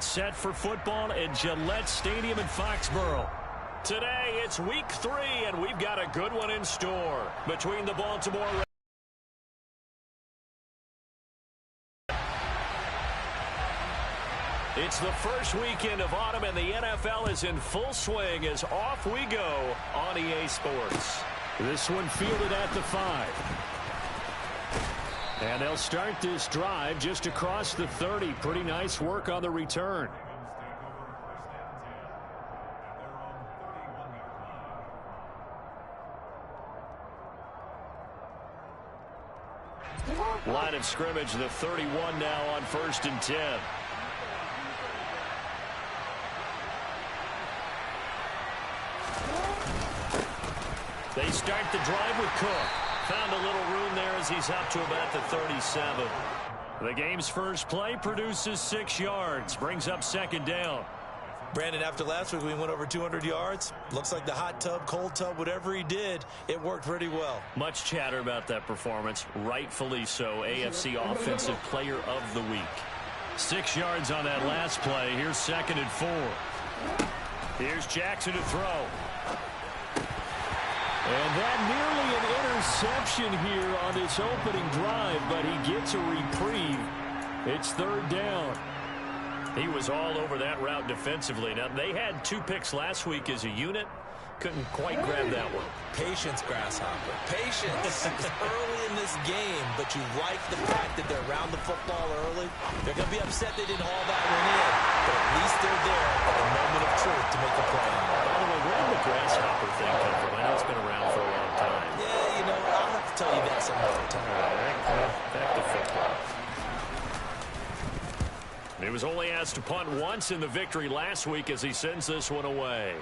get set for football at Gillette Stadium in Foxborough. Today, it's week 3, and we've got a good one in store between the Baltimore Ravens. It's the first weekend of autumn, and the NFL is in full swing as off we go on EA Sports. This one fielded at the 5. And they'll start this drive just across the 30. Pretty nice work on the return. Line of scrimmage, the 31 now on 1st and 10. They start the drive with Cook. Found a little room there as he's up to about the 37. The game's first play produces 6 yards. Brings up 2nd down. Brandon, after last week we went over 200 yards. Looks like the hot tub, cold tub, whatever he did, it worked pretty well. Much chatter about that performance. Rightfully so. AFC Offensive Player of the Week. 6 yards on that last play. Here's 2nd and 4. Here's Jackson to throw. And that nearly an interception here on this opening drive, but he gets a reprieve. It's 3rd down. He was all over that route defensively. Now, they had 2 picks last week as a unit. Couldn't quite grab that one. Patience, Grasshopper. Patience. It's early in this game, but you like the fact that they're around the football early. They're going to be upset they didn't haul that one in, but at least they're there at the moment of truth to make a play. By the way, where did the Grasshopper thing come from? I know it's been around for a long time. Yeah, you know, I'll have to tell you that some other time. All right, back to football. He was only asked to punt once in the victory last week as he sends this one away.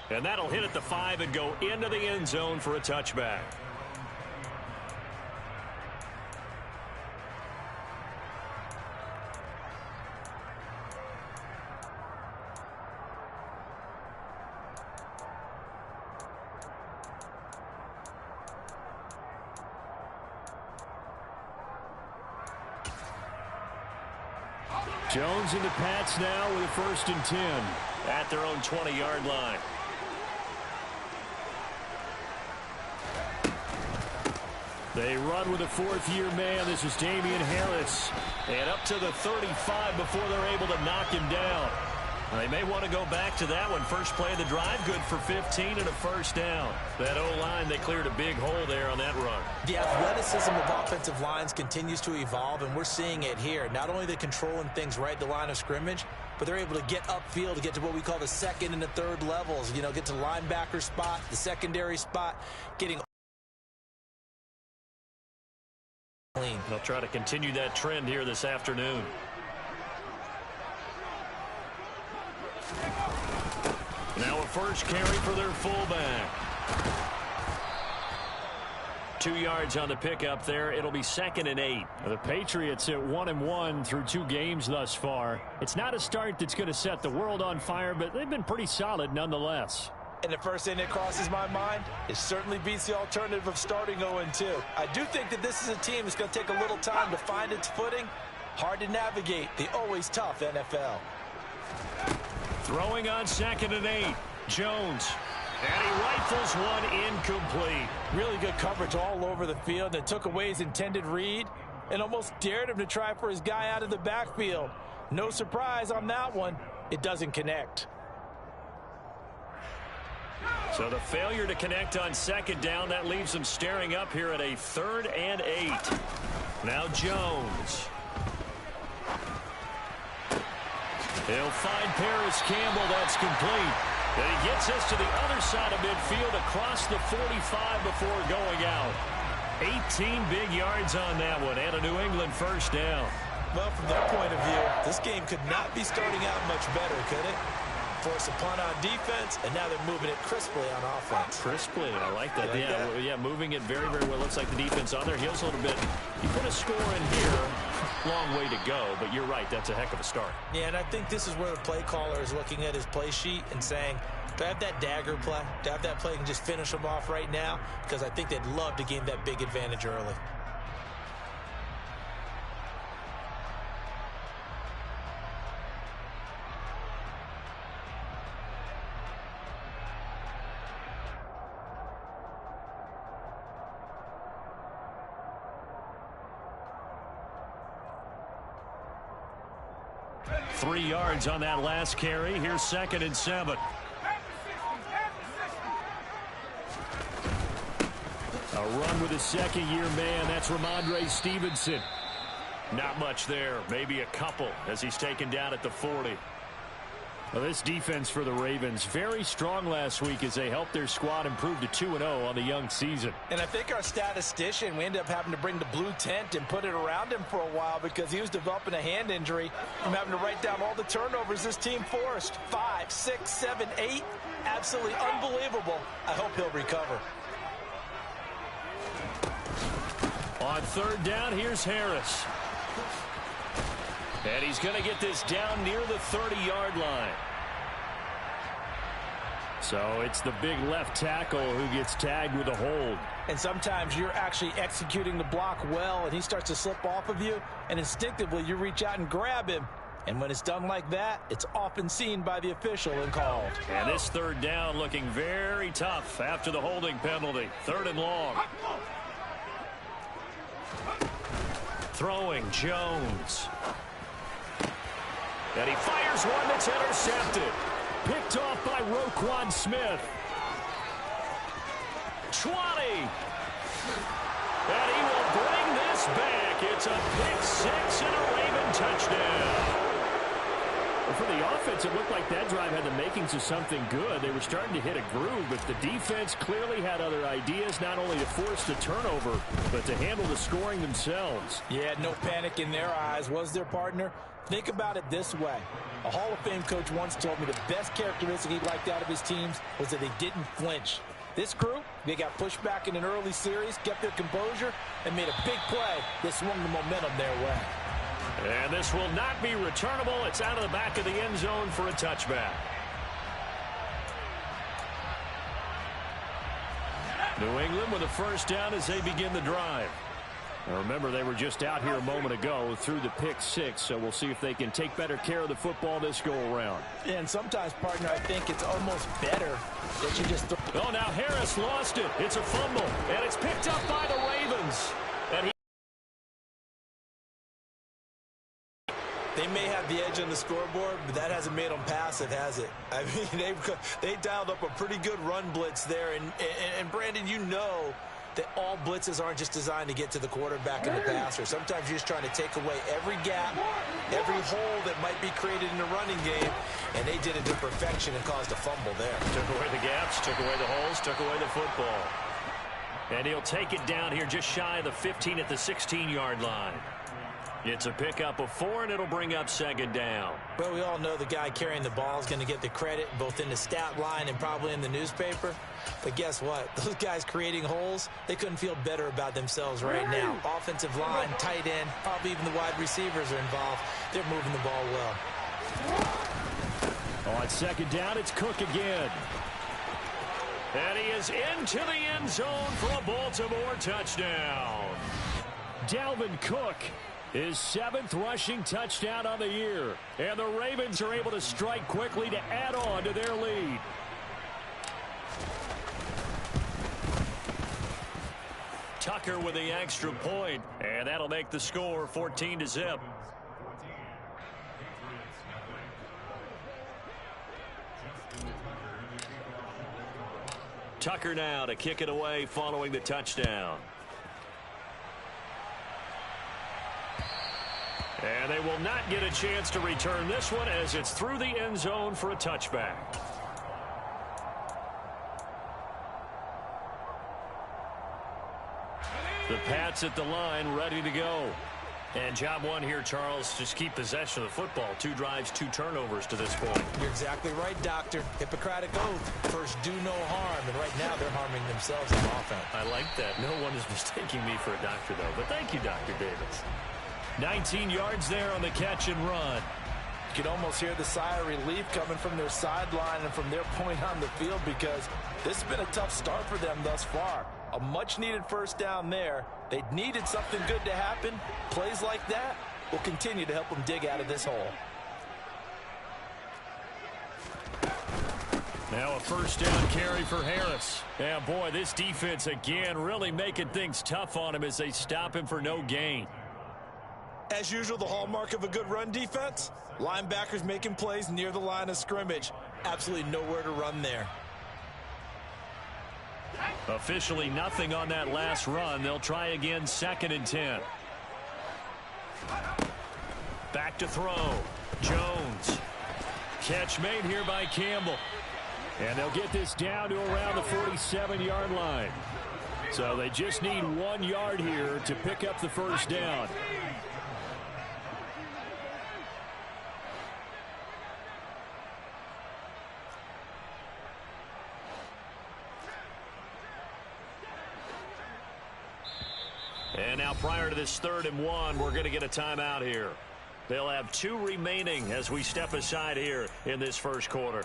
And that'll hit at the 5 and go into the end zone for a touchback. Jones and the Pats now with a 1st and 10 at their own 20-yard line. They run with a 4th-year man. This is Damian Harris. And up to the 35 before they're able to knock him down. They may want to go back to that one. First play of the drive, good for 15 and a 1st down. That O-line, they cleared a big hole there on that run. The athleticism of offensive lines continues to evolve, and we're seeing it here. Not only the controlling things right at the line of scrimmage, but they're able to get upfield to get to what we call the 2nd and the 3rd levels. You know, get to the linebacker spot, the secondary spot, getting clean. They'll try to continue that trend here this afternoon. Now a first carry for their fullback. 2 yards on the pickup there. It'll be 2nd and 8. The Patriots at 1-1 through 2 games thus far. It's not a start that's going to set the world on fire, but they've been pretty solid nonetheless. And the first thing that crosses my mind, it certainly beats the alternative of starting 0-2. I do think that this is a team that's going to take a little time to find its footing. Hard to navigate the always tough NFL. Throwing on 2nd and 8. Jones. And he rifles one incomplete. Really good coverage all over the field. That took away his intended read and almost dared him to try for his guy out of the backfield. No surprise on that one. It doesn't connect. So the failure to connect on 2nd down, that leaves them staring up here at a 3rd and 8. Now Jones. He'll find Paris Campbell. That's complete. And he gets us to the other side of midfield across the 45 before going out. 18 big yards on that one and a New England 1st down. Well, from their point of view, this game could not be starting out much better, could it? Force a punt on defense, and now they're moving it crisply on offense. Crisply, I like that. Yeah, moving it very, very well. Looks like the defense on their heels a little bit. You put a score in here, long way to go, but you're right, that's a heck of a start. Yeah, and I think this is where the play caller is looking at his play sheet and saying, do I have that dagger play? Do I have that play and just finish them off right now? Because I think they'd love to gain that big advantage early. 3 yards on that last carry. Here's 2nd and 7. A run with a second-year man. That's Ramondre Stevenson. Not much there. Maybe a couple as he's taken down at the 40. Well, this defense for the Ravens, very strong last week as they helped their squad improve to 2-0 on the young season. And I think our statistician, we ended up having to bring the blue tent and put it around him for a while because he was developing a hand injury from having to write down all the turnovers this team forced. 5, 6, 7, 8. Absolutely unbelievable. I hope he'll recover. On 3rd down, here's Harris. And he's going to get this down near the 30-yard line. So it's the big left tackle who gets tagged with a hold. And sometimes you're actually executing the block well, and he starts to slip off of you, and instinctively you reach out and grab him. And when it's done like that, it's often seen by the official and called. And this 3rd down looking very tough after the holding penalty. 3rd and long. Throwing Jones. And he fires one that's intercepted. Picked off by Roquan Smith. 20. And he will bring this back. It's a pick 6 and a Raven touchdown. Well, for the offense, it looked like that drive had the makings of something good. They were starting to hit a groove, but the defense clearly had other ideas, not only to force the turnover, but to handle the scoring themselves. Yeah, no panic in their eyes, was their partner? Think about it this way. A Hall of Fame coach once told me the best characteristic he liked out of his teams was that they didn't flinch. This group, they got pushed back in an early series, kept their composure, and made a big play that swung the momentum their way. And this will not be returnable. It's out of the back of the end zone for a touchback. New England with a 1st down as they begin the drive. Now remember, they were just out here a moment ago through the pick 6, so we'll see if they can take better care of the football this go-around. Yeah, and sometimes, partner, I think it's almost better that you just... Oh, now Harris lost it. It's a fumble, and it's picked up by the Ravens. And they may have the edge on the scoreboard, but that hasn't made them passive, has it? I mean, they dialed up a pretty good run blitz there. And Brandon, you know that all blitzes aren't just designed to get to the quarterback and the passer. Sometimes you're just trying to take away every gap, every hole that might be created in the running game, and they did it to perfection and caused a fumble there. Took away the gaps, took away the holes, took away the football. And he'll take it down here just shy of the 15 at the 16-yard line. It's a pickup of 4, and it'll bring up 2nd down. Well, we all know the guy carrying the ball is going to get the credit both in the stat line and probably in the newspaper. But guess what? Those guys creating holes, they couldn't feel better about themselves right now. Offensive line, tight end, probably even the wide receivers are involved. They're moving the ball well. On 2nd down, it's Cook again. And he is into the end zone for a Baltimore touchdown. Dalvin Cook, his 7th rushing touchdown on the year. And the Ravens are able to strike quickly to add on to their lead. Tucker with the extra point, and that'll make the score 14-0. Tucker now to kick it away following the touchdown. And they will not get a chance to return this one as it's through the end zone for a touchback. The Pats at the line, ready to go. And job one here, Charles, just keep possession of the football. 2 drives, 2 turnovers to this point. You're exactly right, Doctor. Hippocratic oath. First, do no harm. And right now, they're harming themselves on offense. I like that. No one is mistaking me for a doctor, though. But thank you, Dr. Davis. 19 yards there on the catch and run. You can almost hear the sigh of relief coming from their sideline and from their point on the field because this has been a tough start for them thus far. A much-needed 1st down there. They needed something good to happen. Plays like that will continue to help them dig out of this hole. Now a 1st down carry for Harris. Yeah, boy, this defense again really making things tough on him as they stop him for no gain. As usual, the hallmark of a good run defense, linebackers making plays near the line of scrimmage. Absolutely nowhere to run there. Officially nothing on that last run. They'll try again, 2nd and 10. Back to throw. Jones. Catch made here by Campbell. And they'll get this down to around the 47-yard line. So they just need 1 yard here to pick up the first down. And now prior to this 3rd and 1, we're going to get a timeout here. They'll have 2 remaining as we step aside here in this first quarter.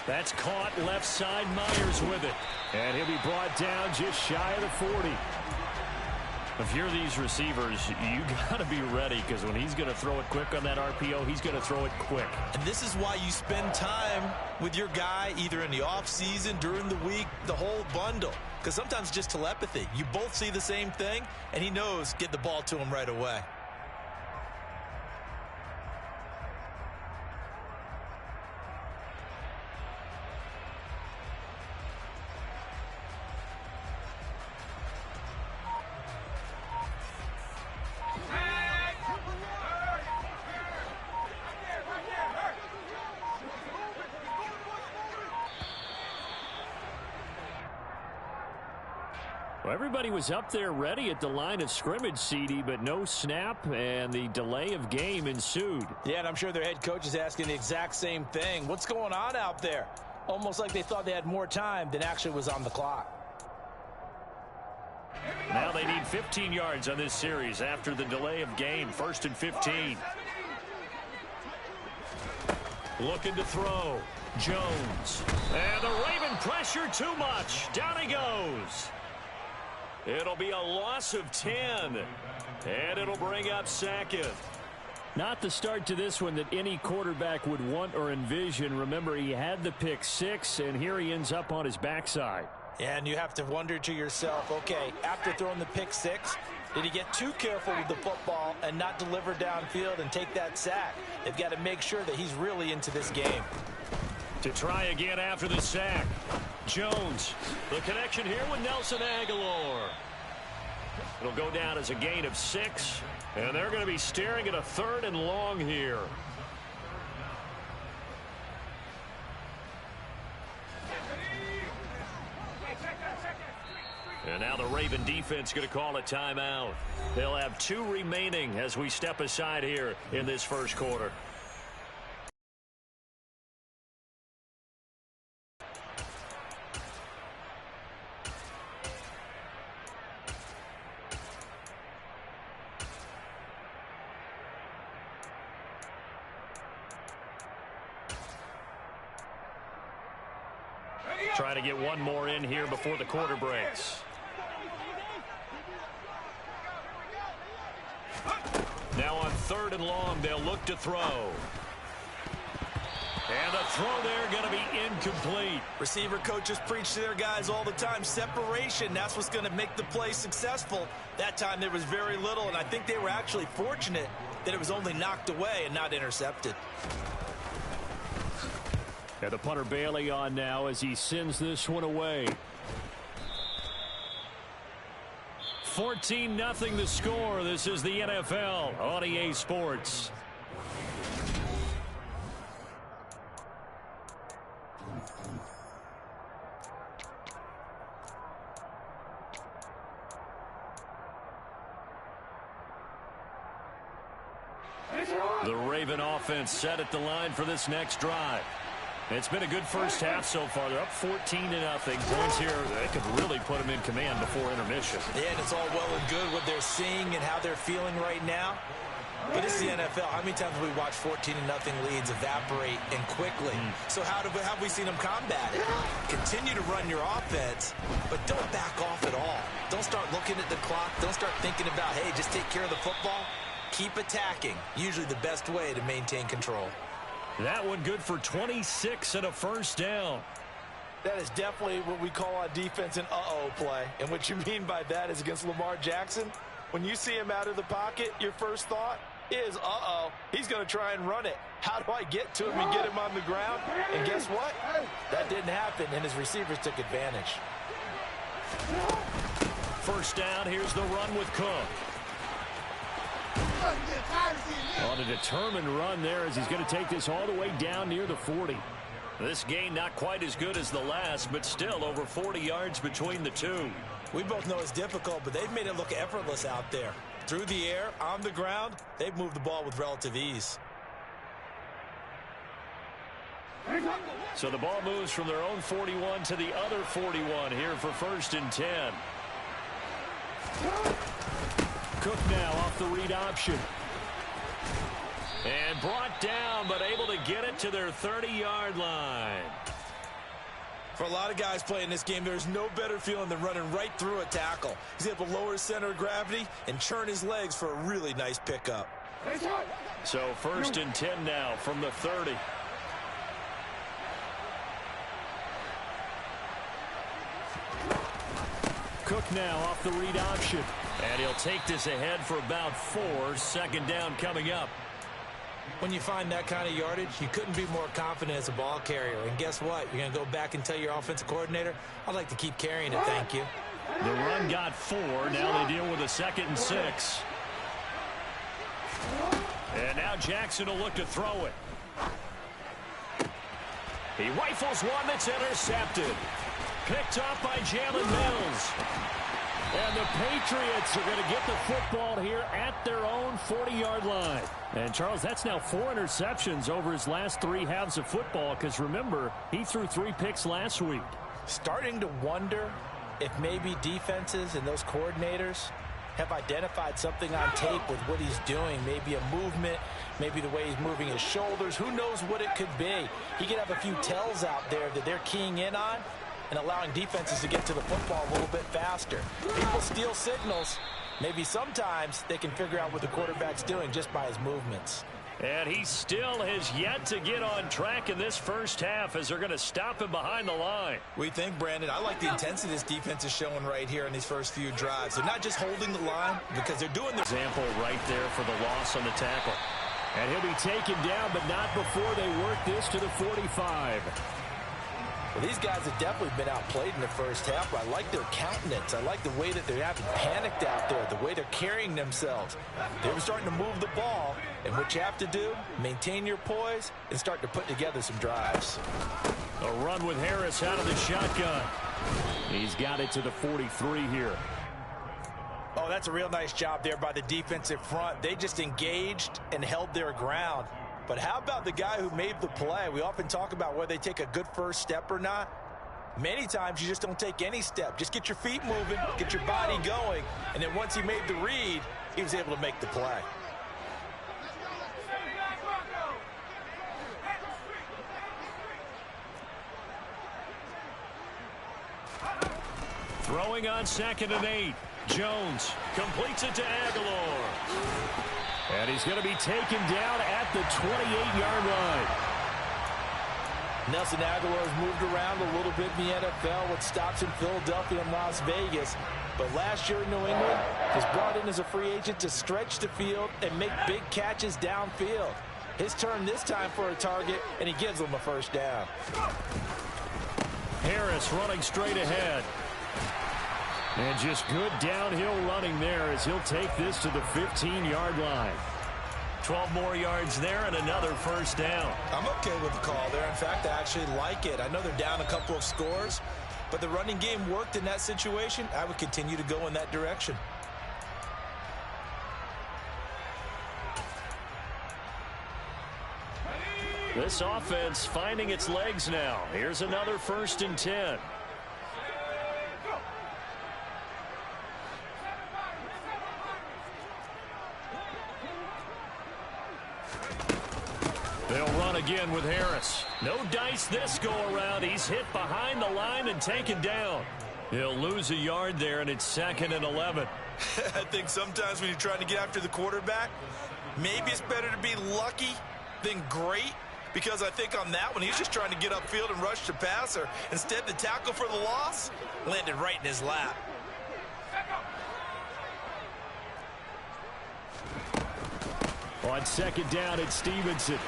That's caught left side. Myers with it. And he'll be brought down just shy of the 40. If you're these receivers, you got to be ready, because when he's going to throw it quick on that RPO, he's going to throw it quick. And this is why you spend time with your guy either in the offseason, during the week, the whole bundle. Because sometimes just telepathy. You both see the same thing, and he knows get the ball to him right away. Well, everybody was up there ready at the line of scrimmage, CD, but no snap, and the delay of game ensued. Yeah, and I'm sure their head coach is asking the exact same thing. What's going on out there? Almost like they thought they had more time than actually was on the clock. Now they need 15 yards on this series after the delay of game. 1st and 15. Looking to throw. Jones. And the Raven pressure too much. Down he goes. It'll be a loss of 10. And it'll bring up 2nd. Not the start to this one that any quarterback would want or envision. Remember, he had the pick 6, and here he ends up on his backside. And you have to wonder to yourself, okay, after throwing the pick 6, did he get too careful with the football and not deliver downfield and take that sack? They've got to make sure that he's really into this game. To try again after the sack. Jones. The connection here with Nelson Aguilar. It'll go down as a gain of 6. And they're going to be staring at a 3rd and long here. And now the Raven defense going to call a timeout. They'll have 2 remaining as we step aside here in this first quarter. Trying to get one more in here before the quarter breaks. Now on 3rd and long, they'll look to throw. And the throw there going to be incomplete. Receiver coaches preach to their guys all the time. Separation, that's what's going to make the play successful. That time there was very little, and I think they were actually fortunate that it was only knocked away and not intercepted. And the punter Bailey on now as he sends this one away. 14-0 the score. This is the NFL on EA Sports. The Raven offense set at the line for this next drive. It's been a good first half so far. They're up 14-0. Points here, they could really put them in command before intermission. Yeah, and it's all well and good what they're seeing and how they're feeling right now. But this is the NFL. How many times have we watched 14-0 leads evaporate and quickly? So how have we seen them combat it? Continue to run your offense, but don't back off at all. Don't start looking at the clock. Don't start thinking about, hey, just take care of the football. Keep attacking. Usually the best way to maintain control. That one good for 26 and a first down. That is definitely what we call on defense an uh-oh play. And what you mean by that is against Lamar Jackson, when you see him out of the pocket, your first thought is, uh-oh, he's going to try and run it. How do I get to him and get him on the ground? And guess what? That didn't happen, and his receivers took advantage. First down, here's the run with Cook. On a determined run there as he's going to take this all the way down near the 40. This gain not quite as good as the last, but still over 40 yards between the two. We both know it's difficult, but they've made it look effortless out there. Through the air, on the ground, they've moved the ball with relative ease. So the ball moves from their own 41 to the other 41 here for 1st and 10. Cook now off the read option. And brought down, but able to get it to their 30-yard line. For a lot of guys playing this game, there's no better feeling than running right through a tackle. He's able to lower his center of gravity and churn his legs for a really nice pickup. So 1st and 10 now from the 30. Cook now off the read option. And he'll take this ahead for about 4. 2nd down coming up. When you find that kind of yardage, you couldn't be more confident as a ball carrier. And guess what? You're going to go back and tell your offensive coordinator, I'd like to keep carrying it, thank you. The run got 4. Now they deal with a 2nd and 6. And now Jackson will look to throw it. He rifles one that's intercepted. Picked up by Jalen Mills. And the Patriots are going to get the football here at their own 40-yard line. And, Charles, that's now 4 interceptions over his last 3 halves of football because, remember, he threw 3 picks last week. Starting to wonder if maybe defenses and those coordinators have identified something on tape with what he's doing. Maybe a movement, maybe the way he's moving his shoulders. Who knows what it could be? He could have a few tells out there that they're keying in on and allowing defenses to get to the football a little bit faster. People steal signals. Maybe sometimes they can figure out what the quarterback's doing just by his movements. And he still has yet to get on track in this first half as they're going to stop him behind the line. We think, Brandon, I like the intensity this defense is showing right here in these first few drives. They're not just holding the line because they're doing the example right there for the loss on the tackle. And he'll be taken down, but not before they work this to the 45. Well, these guys have definitely been outplayed in the first half, but I like their countenance. I like the way that they're having panicked out there, the way they're carrying themselves. They were starting to move the ball, and what you have to do, maintain your poise and start to put together some drives. A run with Harris out of the shotgun. He's got it to the 43 here. Oh, that's a real nice job there by the defensive front. They just engaged and held their ground. But how about the guy who made the play? We often talk about whether they take a good first step or not. Many times you just don't take any step. Just get your feet moving, get your body going, and then once he made the read, he was able to make the play. Throwing on 2nd and 8. Jones completes it to Aguilar. And he's going to be taken down at the 28-yard line. Nelson Aguilar's moved around a little bit in the NFL. What stops in Philadelphia and Las Vegas. But last year in New England, was brought in as a free agent to stretch the field and make big catches downfield. His turn this time for a target, and he gives them a first down. Harris running straight ahead. And just good downhill running there as he'll take this to the 15-yard line. 12 more yards there and another first down. I'm okay with the call there. In fact, I actually like it. I know they're down a couple of scores, but the running game worked in that situation. I would continue to go in that direction. This offense finding its legs now. Here's another 1st and 10. They'll run again with Harris. No dice this go-around. He's hit behind the line and taken down. He'll lose a yard there, and it's 2nd and 11. I think sometimes when you're trying to get after the quarterback, maybe it's better to be lucky than great, because I think on that one, he's just trying to get upfield and rush the passer. Instead, the tackle for the loss landed right in his lap. On 2nd down, it's Stevenson.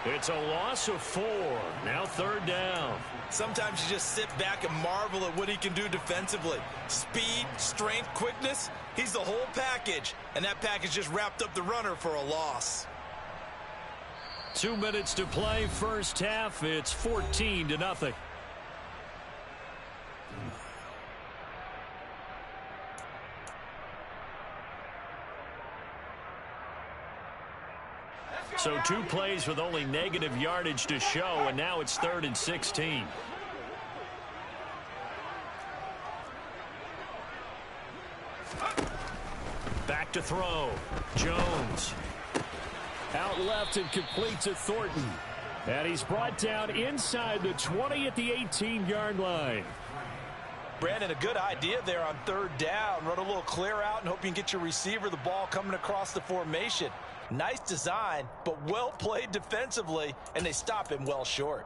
It's a loss of 4. Now 3rd down. Sometimes you just sit back and marvel at what he can do defensively. Speed, strength, quickness. He's the whole package. And that package just wrapped up the runner for a loss. 2 minutes to play. First half. It's 14-0. So 2 plays with only negative yardage to show, and now it's 3rd and 16. Back to throw. Jones. Out left and completes to Thornton. And he's brought down inside the 20 at the 18-yard line. Brandon, a good idea there on 3rd down. Run a little clear out and hope you can get your receiver the ball coming across the formation. Nice design, but well played defensively, and they stop him well short.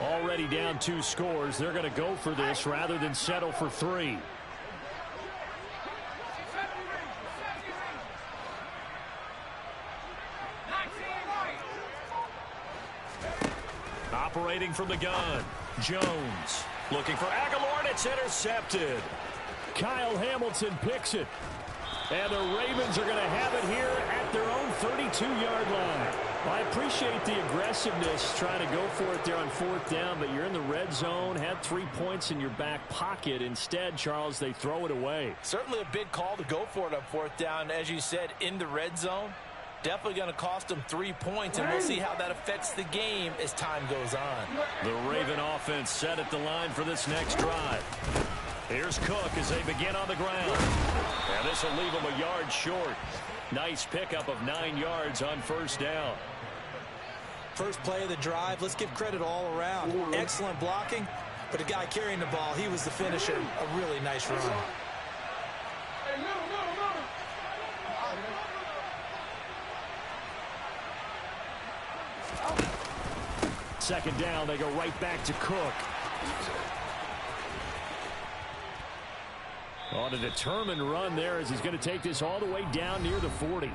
Already down 2 scores. They're going to go for this rather than settle for 3. Operating from the gun. Jones looking for Aguilar, and it's intercepted. Kyle Hamilton picks it. And the Ravens are going to have it here at their own 32-yard line. I appreciate the aggressiveness trying to go for it there on 4th down, but you're in the red zone, had 3 points in your back pocket. Instead, Charles, they throw it away. Certainly a big call to go for it on 4th down. As you said, in the red zone, definitely going to cost them 3 points, and we'll see how that affects the game as time goes on. The Raven offense set at the line for this next drive. Here's Cook as they begin on the ground. And this will leave them a yard short. Nice pickup of 9 yards on 1st down. First play of the drive, let's give credit all around. Excellent blocking, but the guy carrying the ball, he was the finisher. A really nice run. Second down, they go right back to Cook. On a determined run there as he's going to take this all the way down near the 40.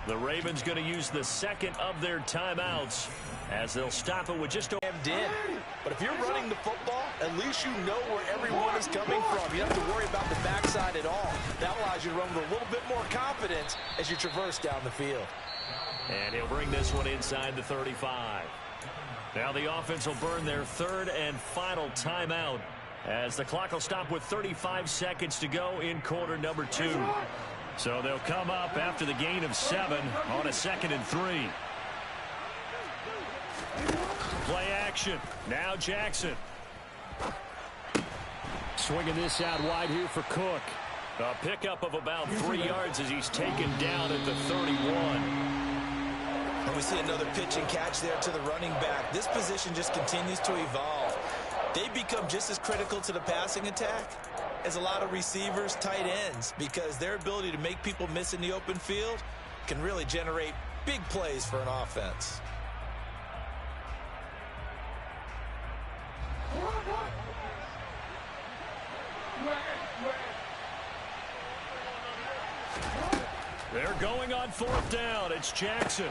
The Ravens going to use the 2nd of their timeouts as they'll stop it with just a... But if you're running the football, at least you know where everyone is coming from. You don't have to worry about the backside at all. That allows you to run with a little bit more confidence as you traverse down the field. And he'll bring this one inside the 35. Now the offense will burn their 3rd and final timeout as the clock will stop with 35 seconds to go in quarter number 2. So they'll come up after the gain of 7 on a 2nd and 3. Play action. Now Jackson. Swinging this out wide here for Cook. A pickup of about 3 yards as he's taken down at the 31. And we see another pitch and catch there to the running back. This position just continues to evolve. They become just as critical to the passing attack as a lot of receivers, tight ends, because their ability to make people miss in the open field can really generate big plays for an offense. They're going on 4th down. It's Jackson.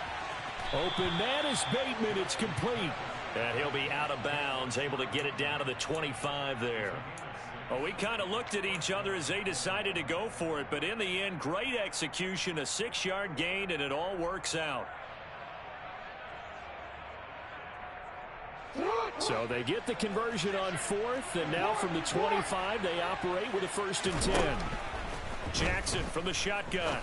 Open man is Bateman. It's complete. And he'll be out of bounds, able to get it down to the 25 there. Well, we kind of looked at each other as they decided to go for it, but in the end, great execution, a 6-yard gain, and it all works out. So they get the conversion on 4th, and now from the 25, they operate with a 1st and 10. Jackson from the shotgun.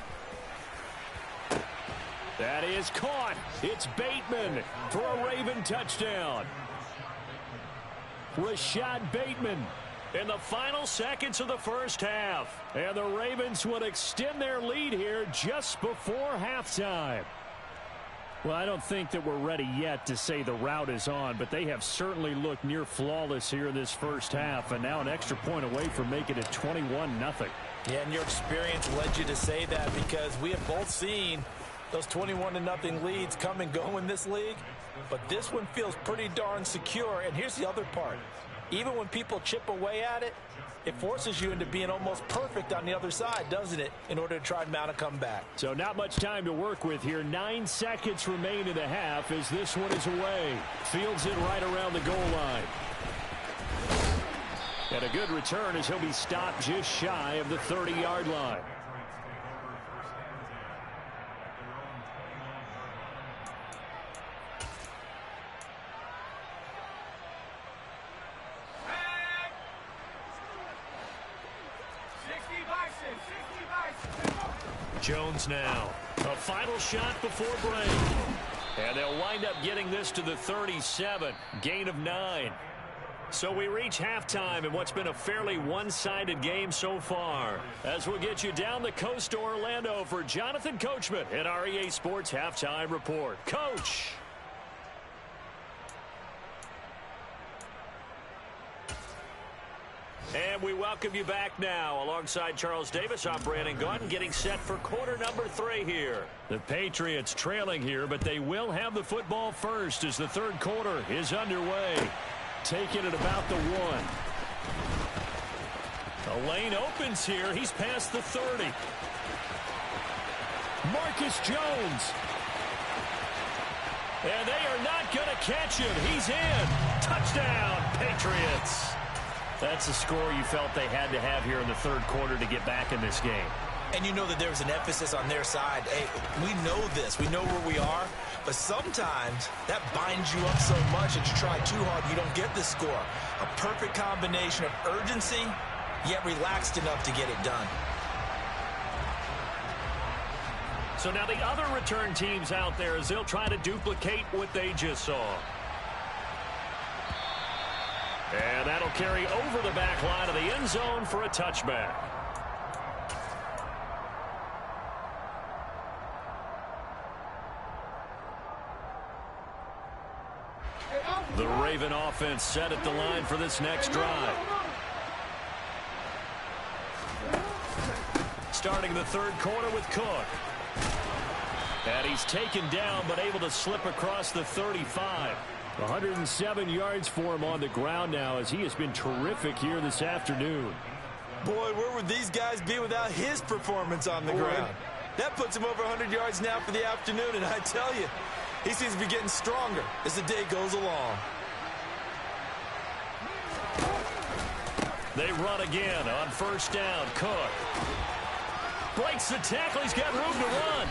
That is caught. It's Bateman for a Raven touchdown. Rashad Bateman in the final seconds of the first half. And the Ravens would extend their lead here just before halftime. Well, I don't think that we're ready yet to say the route is on, but they have certainly looked near flawless here in this first half, and now an extra point away from making it 21-0. Yeah, and your experience led you to say that, because we have both seen those 21-0 leads come and go in this league, but this one feels pretty darn secure. And here's the other part. Even when people chip away at it, it forces you into being almost perfect on the other side, doesn't it, in order to try and mount a comeback. So not much time to work with here. 9 seconds remain in the half as this one is away. Fields it right around the goal line. And a good return as he'll be stopped just shy of the 30-yard line. Jones now. A final shot before break. And they'll wind up getting this to the 37. Gain of 9. So we reach halftime in what's been a fairly one-sided game so far. As we'll get you down the coast to Orlando for Jonathan Coachman at our EA Sports Halftime Report. Coach! And we welcome you back now. Alongside Charles Davis, I'm Brandon Gaudin, getting set for quarter number 3 here. The Patriots trailing here, but they will have the football first as the third quarter is underway. Taking it about the 1. A lane opens here. He's past the 30. Marcus Jones. And they are not going to catch him. He's in. Touchdown, Patriots. That's the score you felt they had to have here in the third quarter to get back in this game. And you know that there's an emphasis on their side. Hey, we know this. We know where we are. But sometimes that binds you up so much that you try too hard, you don't get the score. A perfect combination of urgency, yet relaxed enough to get it done. So now the other return teams out there as they'll try to duplicate what they just saw. And that'll carry over the back line of the end zone for a touchback. The Raven offense set at the line for this next drive. Starting the third quarter with Cook. And he's taken down but able to slip across the 35. 107 yards for him on the ground now as he has been terrific here this afternoon. Boy, where would these guys be without his performance on the ground? That puts him over 100 yards now for the afternoon, and I tell you, he seems to be getting stronger as the day goes along. They run again on first down. Cook breaks the tackle. He's got room to run.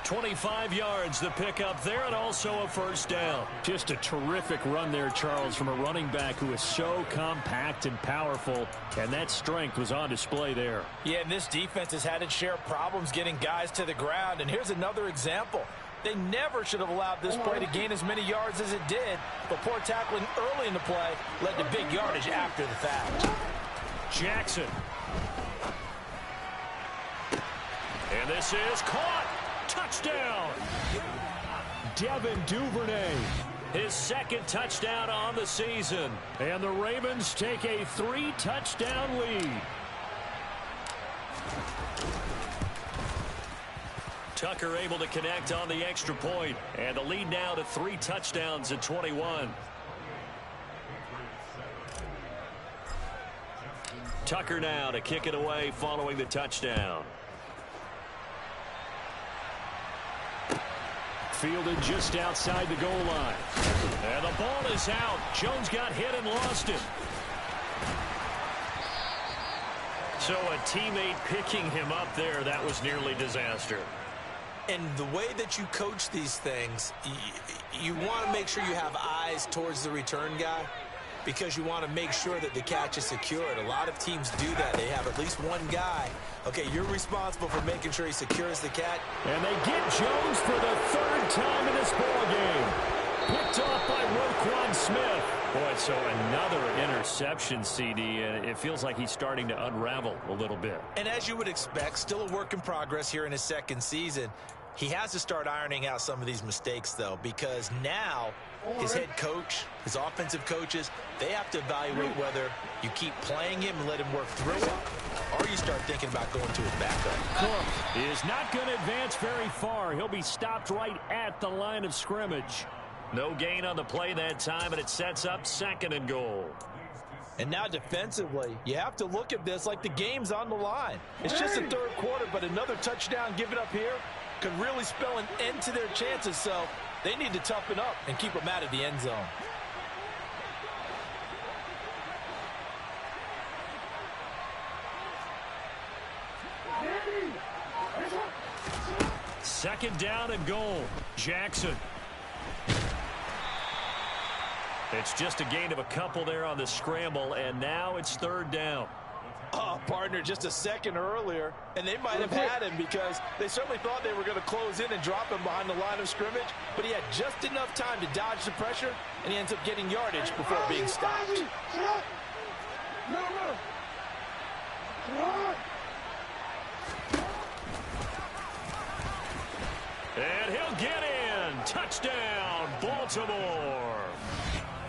25 yards the pickup there, and also a first down. Just a terrific run there, Charles, from a running back who is so compact and powerful, and that strength was on display there. Yeah, and this defense has had its share of problems getting guys to the ground, and here's another example. They never should have allowed this play to gain as many yards as it did, but poor tackling early in the play led to big yardage after the fact. Jackson. And this is caught. Touchdown! Devin Duvernay, his second touchdown on the season. And the Ravens take a 3-touchdown lead. Tucker able to connect on the extra point. And the lead now to 3 touchdowns at 21. Tucker now to kick it away following the touchdown. Fielded just outside the goal line. And the ball is out. Jones got hit and lost it. So a teammate picking him up there, that was nearly disaster. And the way that you coach these things, you want to make sure you have eyes towards the return guy, because you want to make sure that the catch is secured. A lot of teams do that. They have at least one guy. Okay, you're responsible for making sure he secures the catch. And they get Jones for the third time in this ball game. Picked off by Roquan Smith. Boy, so another interception, CD, and it feels like he's starting to unravel a little bit. And as you would expect, still a work in progress here in his second season. He has to start ironing out some of these mistakes, though, because now his head coach, his offensive coaches, they have to evaluate whether you keep playing him and let him work through it, or you start thinking about going to his backup. Cook is not going to advance very far. He'll be stopped right at the line of scrimmage. No gain on the play that time, and it sets up 2nd and goal. And now defensively, you have to look at this like the game's on the line. It's just the third quarter, but another touchdown given up here could really spell an end to their chances, so they need to toughen up and keep them out of the end zone. Second down and goal. Jackson. It's just a gain of a couple there on the scramble, and now it's 3rd down. Oh, partner, just a second earlier, and they might have had him because they certainly thought they were going to close in and drop him behind the line of scrimmage, but he had just enough time to dodge the pressure, and he ends up getting yardage before being stopped. And he'll get in. Touchdown, Baltimore.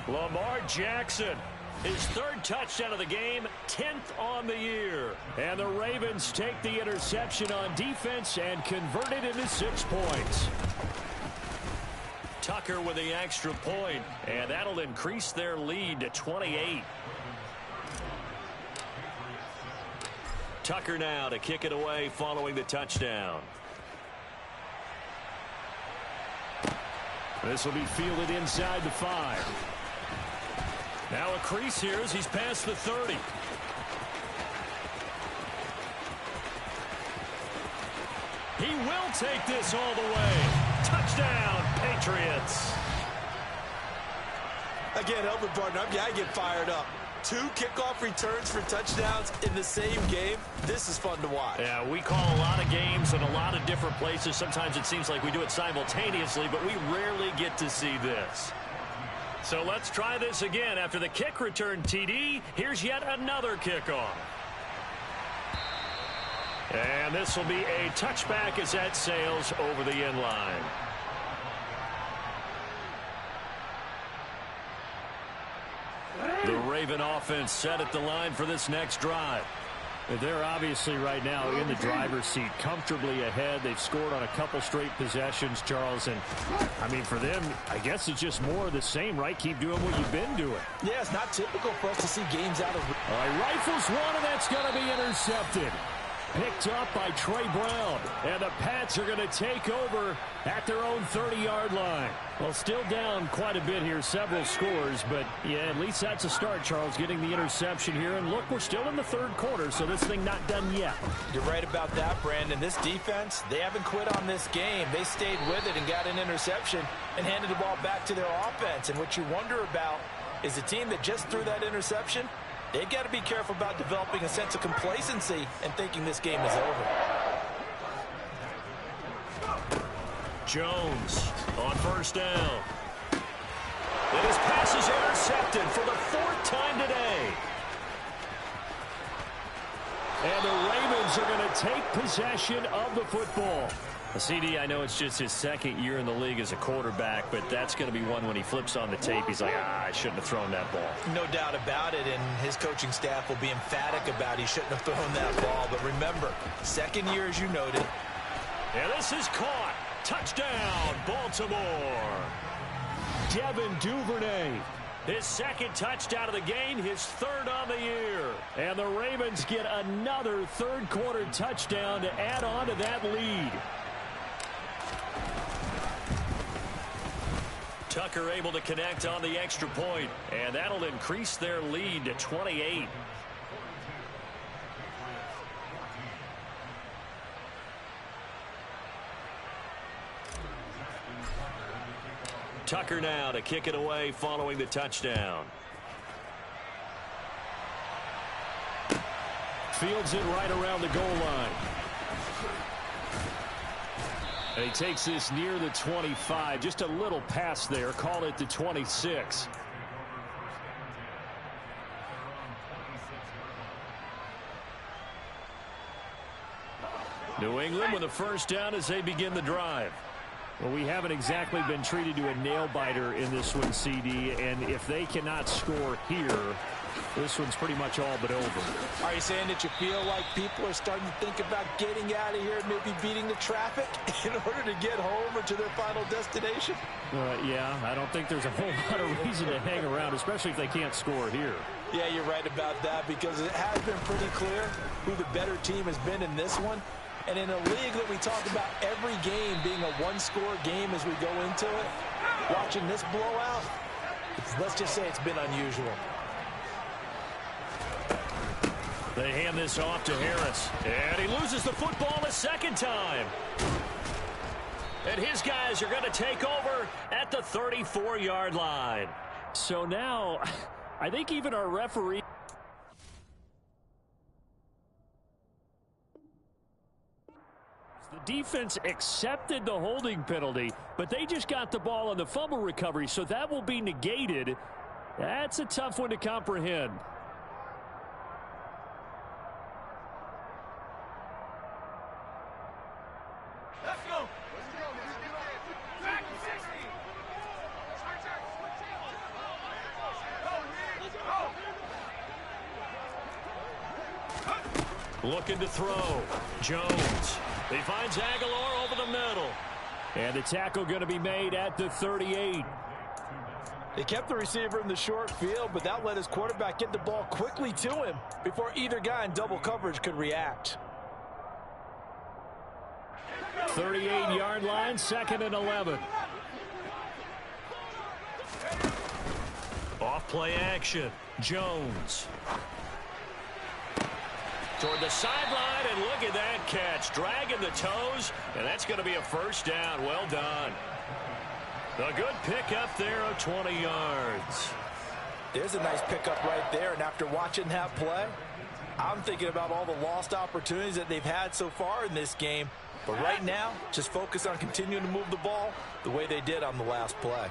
Lamar Jackson, his 3rd touchdown of the game, 10th on the year. And the Ravens take the interception on defense and convert it into 6 points. Tucker with the extra point, and that'll increase their lead to 28. Tucker now to kick it away following the touchdown. This will be fielded inside the 5. Now a crease here as he's past the 30. He will take this all the way. Touchdown, Patriots. Again, help me, partner. I get fired up. 2 kickoff returns for touchdowns in the same game. This is fun to watch. Yeah, we call a lot of games in a lot of different places. Sometimes it seems like we do it simultaneously, but we rarely get to see this. So let's try this again. After the kick return TD, here's yet another kickoff. And this will be a touchback as that sails over the end line. The Raven offense set at the line for this next drive. They're obviously right now in the driver's seat, comfortably ahead. They've scored on a couple straight possessions, Charles. And, I mean, for them, I guess it's just more of the same, right? Keep doing what you've been doing. Yeah, it's not typical for us to see games out of... All right, rifles one, and that's going to be intercepted. Picked up by Trey Brown. And the Pats are going to take over at their own 30-yard line. Well, still down quite a bit here, several scores. But, yeah, at least that's a start, Charles, getting the interception here. And, look, we're still in the 3rd quarter, so this thing not done yet. You're right about that, Brandon. This defense, they haven't quit on this game. They stayed with it and got an interception and handed the ball back to their offense. And what you wonder about is the team that just threw that interception, they've got to be careful about developing a sense of complacency and thinking this game is over. Jones on 1st down. And his pass is intercepted for the 4th time today. And the Ravens are going to take possession of the football. CD, I know it's just his 2nd year in the league as a quarterback, but that's going to be one when he flips on the tape. He's like, I shouldn't have thrown that ball. No doubt about it, and his coaching staff will be emphatic about he shouldn't have thrown that ball. But remember, 2nd year, as you noted. And this is caught. Touchdown, Baltimore. Devin Duvernay. His 2nd touchdown of the game, his 3rd on the year. And the Ravens get another 3rd quarter touchdown to add on to that lead. Tucker able to connect on the extra point, and that'll increase their lead to 28. Tucker now to kick it away following the touchdown. Fields it right around the goal line. And he takes this near the 25. Just a little pass there. Call it the 26. New England with a first down as they begin the drive. Well, we haven't exactly been treated to a nail-biter in this one, CD, and if they cannot score here, this one's pretty much all but over. Are you saying that you feel like people are starting to think about getting out of here and maybe beating the traffic in order to get home or to their final destination? Yeah, I don't think there's a whole lot of reason to hang around, especially if they can't score here. Yeah, you're right about that, because it has been pretty clear who the better team has been in this one. And in a league that we talk about every game being a one-score game as we go into it, watching this blowout, let's just say it's been unusual. They hand this off to Harris, and he loses the football a second time. And his guys are going to take over at the 34-yard line. So now, I think even our referee... The defense accepted the holding penalty, but they just got the ball on the fumble recovery, so that will be negated. That's a tough one to comprehend. Let's go. Looking to throw. Jones. He finds Aguilar over the middle. And the tackle going to be made at the 38. They kept the receiver in the short field, but that let his quarterback get the ball quickly to him before either guy in double coverage could react. 38-yard line, 2nd and 11. Off play action. Jones. Toward the sideline, and look at that catch. Dragging the toes, and that's going to be a first down. Well done. A good pickup there of 20 yards. There's a nice pickup right there, and after watching that play, I'm thinking about all the lost opportunities that they've had so far in this game. But right now, just focus on continuing to move the ball the way they did on the last play.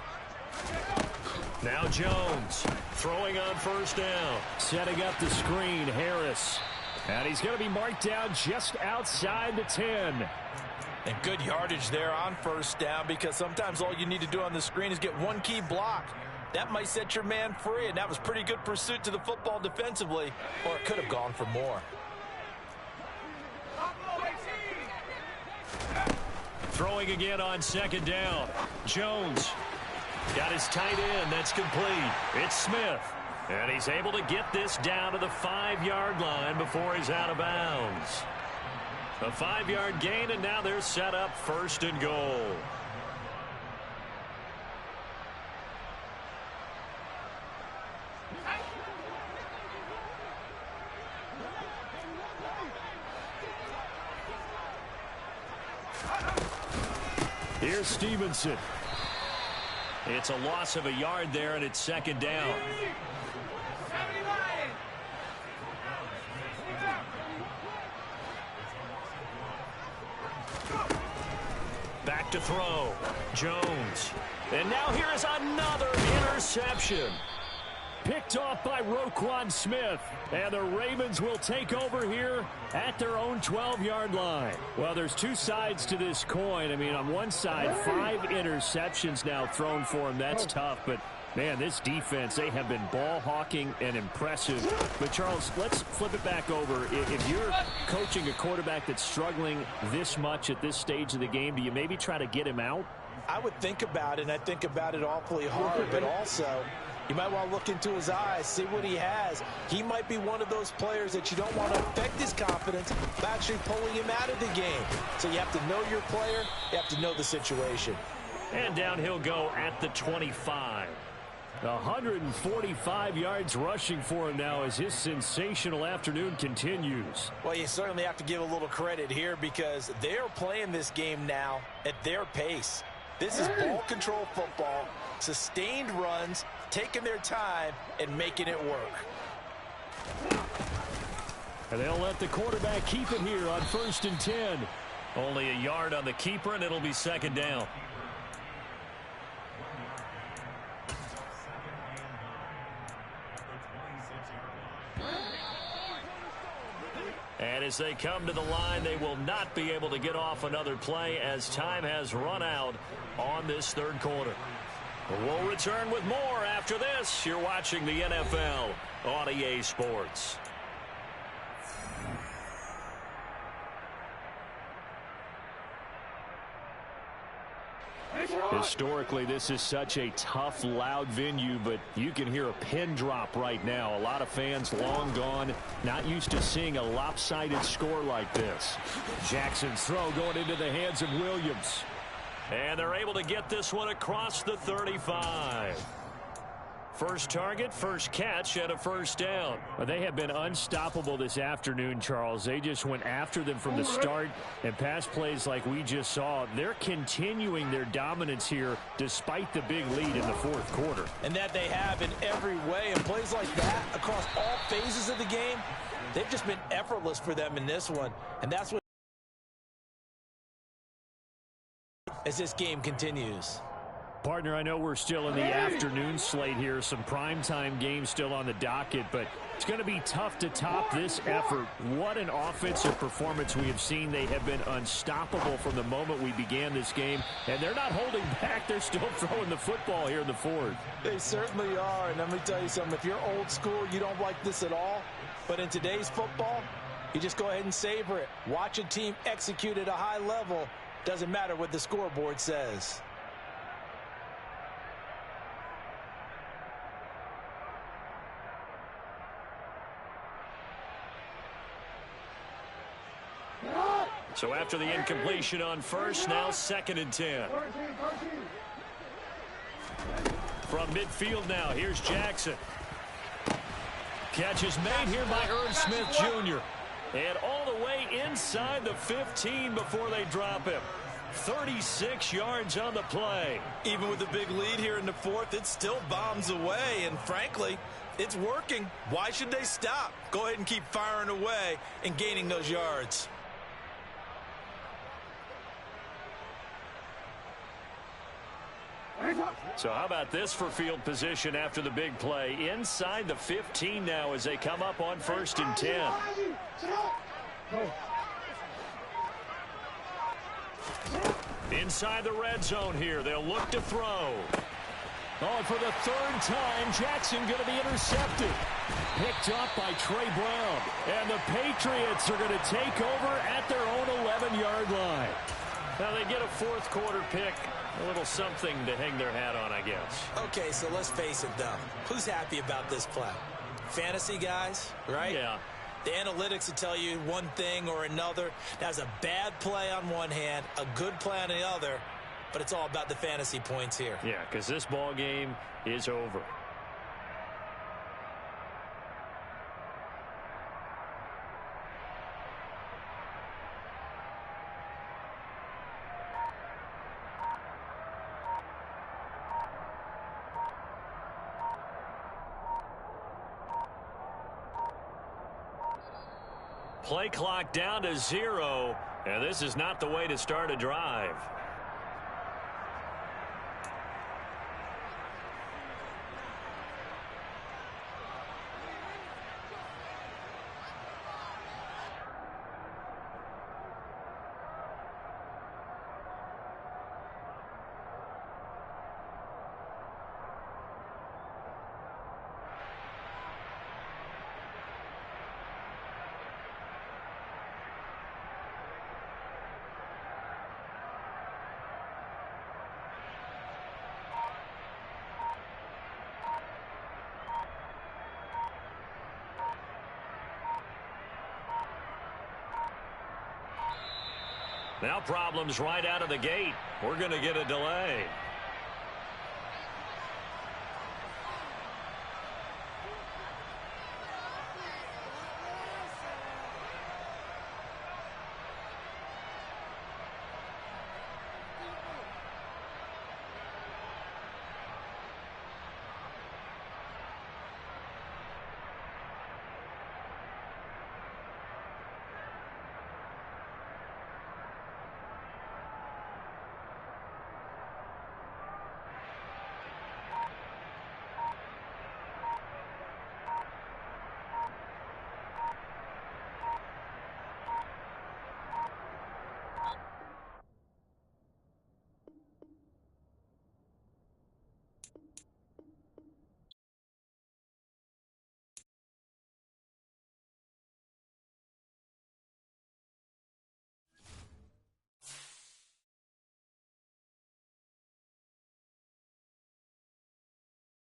Now Jones throwing on first down. Setting up the screen, Harris. And he's going to be marked down just outside the 10. And good yardage there on first down, because sometimes all you need to do on the screen is get one key block. That might set your man free, and that was pretty good pursuit to the football defensively, or it could have gone for more. Throwing again on second down. Jones got his tight end. That's complete. It's Smith. And he's able to get this down to the 5-yard line before he's out of bounds. A 5-yard gain, and now they're set up 1st and goal. Here's Stevenson. It's a loss of a yard there, and it's 2nd down. Back to throw. Jones. And now here is another interception. Picked off by Roquan Smith. And the Ravens will take over here at their own 12-yard line. Well, there's two sides to this coin. I mean, on one side, 5 interceptions now thrown for him. That's tough. But, man, this defense, they have been ball hawking and impressive. But, Charles, let's flip it back over. If you're coaching a quarterback that's struggling this much at this stage of the game, do you maybe try to get him out? I would think about it, and I think about it awfully hard, but also you might want to look into his eyes, see what he has. He might be one of those players that you don't want to affect his confidence by actually pulling him out of the game. So you have to know your player. You have to know the situation. And down he'll go at the 25. 145 yards rushing for him now as his sensational afternoon continues. Well, you certainly have to give a little credit here, because they're playing this game now at their pace. This is ball control football, sustained runs, taking their time and making it work. And they'll let the quarterback keep it here on 1st and 10. Only a yard on the keeper, and it'll be 2nd down. And And as they come to the line, they will not be able to get off another play as time has run out on this third quarter. We'll return with more after this. You're watching the NFL on EA Sports. Historically, this is such a tough, loud venue, but you can hear a pin drop right now. A lot of fans long gone, not used to seeing a lopsided score like this. Jackson's throw going into the hands of Williams. And they're able to get this one across the 35. First target, first catch, and a first down. Well, they have been unstoppable this afternoon, Charles. They just went after them from the start, and pass plays like we just saw. They're continuing their dominance here despite the big lead in the fourth quarter. And that they have in every way. And plays like that across all phases of the game, they've just been effortless for them in this one. And that's what as this game continues. Partner, I know we're still in the afternoon slate here. Some primetime games still on the docket, but it's going to be tough to top this effort. What an offensive performance we have seen. They have been unstoppable from the moment we began this game, and they're not holding back. They're still throwing the football here in the fourth. They certainly are, and let me tell you something. If you're old school, you don't like this at all, but in today's football, you just go ahead and savor it. Watch a team execute at a high level. Doesn't matter what the scoreboard says. So after the incompletion on first, now 2nd and 10. From midfield now, here's Jackson. Catch is made here by Irv Smith Jr. And all the way inside the 15 before they drop him. 36 yards on the play. Even with the big lead here in the fourth, it still bombs away. And frankly, it's working. Why should they stop? Go ahead and keep firing away and gaining those yards. So how about this for field position after the big play? Inside the 15 now as they come up on 1st and 10. Inside the red zone here. They'll look to throw. Oh, and for the third time, Jackson going to be intercepted. Picked up by Trey Brown. And the Patriots are going to take over at their own 11-yard line. Now they get a fourth quarter pick. A little something to hang their hat on, I guess. Okay, so let's face it, though. Who's happy about this play? Fantasy guys, right? Yeah. The analytics will tell you one thing or another. That's a bad play on one hand, a good play on the other, but it's all about the fantasy points here. Yeah, because this ball game is over. Play clock down to 0, and this is not the way to start a drive. Now problems right out of the gate. We're going to get a delay.